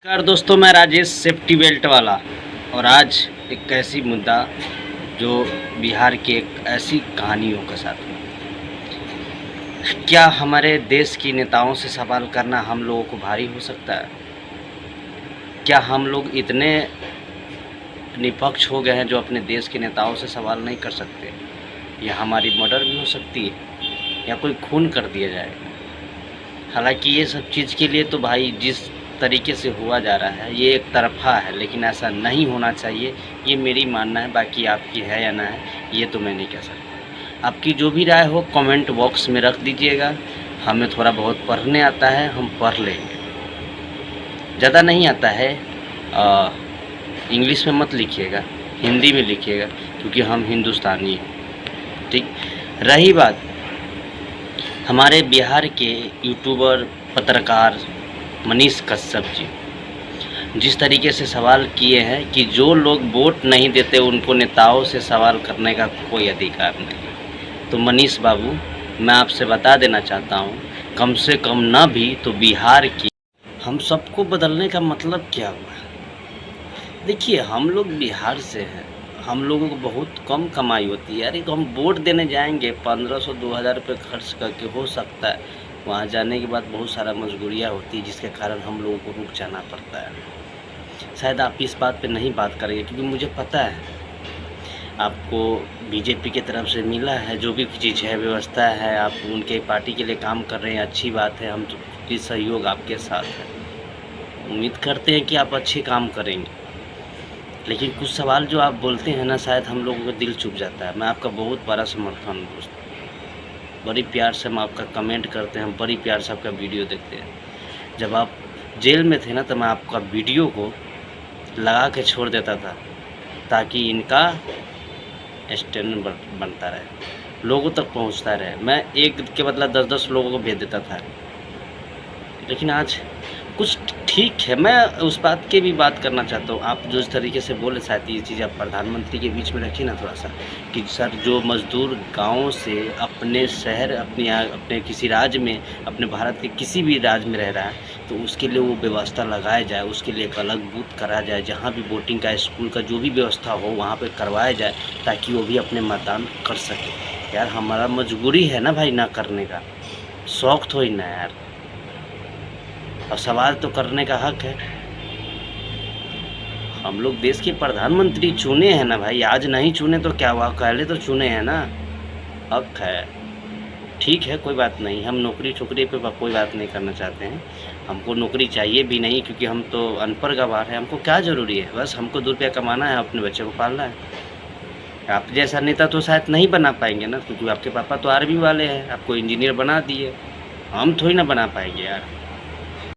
नमस्कार दोस्तों, मैं राजेश सेफ्टी बेल्ट वाला। और आज एक ऐसी मुद्दा जो बिहार की एक ऐसी कहानियों के साथ में, क्या हमारे देश की नेताओं से सवाल करना हम लोगों को भारी हो सकता है? क्या हम लोग इतने निष्पक्ष हो गए हैं जो अपने देश के नेताओं से सवाल नहीं कर सकते? या हमारी मर्डर भी हो सकती है या कोई खून कर दिया जाएगा। हालांकि ये सब चीज़ के लिए तो भाई जिस तरीके से हुआ जा रहा है ये एक तरफा है, लेकिन ऐसा नहीं होना चाहिए, ये मेरी मानना है। बाकी आपकी है या ना है ये तो मैं नहीं कह सकता। आपकी जो भी राय हो कमेंट बॉक्स में रख दीजिएगा। हमें थोड़ा बहुत पढ़ने आता है, हम पढ़ लेंगे। ज़्यादा नहीं आता है, इंग्लिश में मत लिखिएगा, हिंदी में लिखिएगा, क्योंकि हम हिंदुस्तानी हैं। ठीक। रही बात हमारे बिहार के यूट्यूबर पत्रकार मनीष कश्यप जी, जिस तरीके से सवाल किए हैं कि जो लोग वोट नहीं देते उनको नेताओं से सवाल करने का कोई अधिकार नहीं। तो मनीष बाबू, मैं आपसे बता देना चाहता हूँ, कम से कम ना भी तो बिहार की हम सबको बदलने का मतलब क्या हुआ? देखिए, हम लोग बिहार से हैं, हम लोगों को बहुत कम कमाई होती है। अरे तो हम वोट देने जाएंगे 1500-2000 रुपये खर्च करके, हो सकता है वहाँ जाने के बाद बहुत सारा मजबूरियाँ होती है जिसके कारण हम लोगों को रुक जाना पड़ता है। शायद आप इस बात पे नहीं बात करेंगे, क्योंकि मुझे पता है आपको बीजेपी की तरफ से मिला है जो भी चीज़ है, व्यवस्था है, आप उनके पार्टी के लिए काम कर रहे हैं, अच्छी बात है। हम तो सहयोग आपके साथ है, उम्मीद करते हैं कि आप अच्छे काम करेंगे। लेकिन कुछ सवाल जो आप बोलते हैं ना, शायद हम लोगों का दिल चुभ जाता है। मैं आपका बहुत बड़ा समर्थन हूँ दोस्त, बड़ी प्यार से हम आपका कमेंट करते हैं, बड़ी प्यार से आपका वीडियो देखते हैं। जब आप जेल में थे ना, तो मैं आपका वीडियो को लगा के छोड़ देता था ताकि इनका स्टैंड बनता रहे, लोगों तक पहुंचता रहे। मैं एक के बदला 10-10 लोगों को भेज देता था। लेकिन आज कुछ ठीक है, मैं उस बात की भी बात करना चाहता हूँ। आप जो इस तरीके से बोले, शायद ये चीज़ आप प्रधानमंत्री के बीच में रखिए ना थोड़ा सा, कि सर जो मज़दूर गाँव से अपने शहर, अपने किसी राज्य में, अपने भारत के किसी भी राज्य में रह रहा है, तो उसके लिए वो व्यवस्था लगाया जाए, उसके लिए एक अलग बूथ कराया जाए, जहाँ भी वोटिंग का, स्कूल का जो भी व्यवस्था हो वहाँ पर करवाया जाए, ताकि वो भी अपने मतदान कर सके। यार हमारा मजबूरी है ना भाई ना करने का, शौक तो ही ना यार, और सवाल तो करने का हक है। हम लोग देश के प्रधानमंत्री चुने हैं ना भाई, आज नहीं चुने तो क्या हुआ, पहले तो चुने हैं ना, हक है। ठीक है, कोई बात नहीं, हम नौकरी छोकरी पे कोई बात नहीं करना चाहते हैं, हमको नौकरी चाहिए भी नहीं, क्योंकि हम तो अनपढ़ गवार हैं। हमको क्या ज़रूरी है, बस हमको 2 रुपया कमाना है, अपने बच्चे को पालना है। आप जैसा नेता तो शायद नहीं बना पाएंगे ना, क्योंकि आपके पापा तो आर्मी वाले हैं, आपको इंजीनियर बना दिए, हम थोड़ी ना बना पाएंगे यार।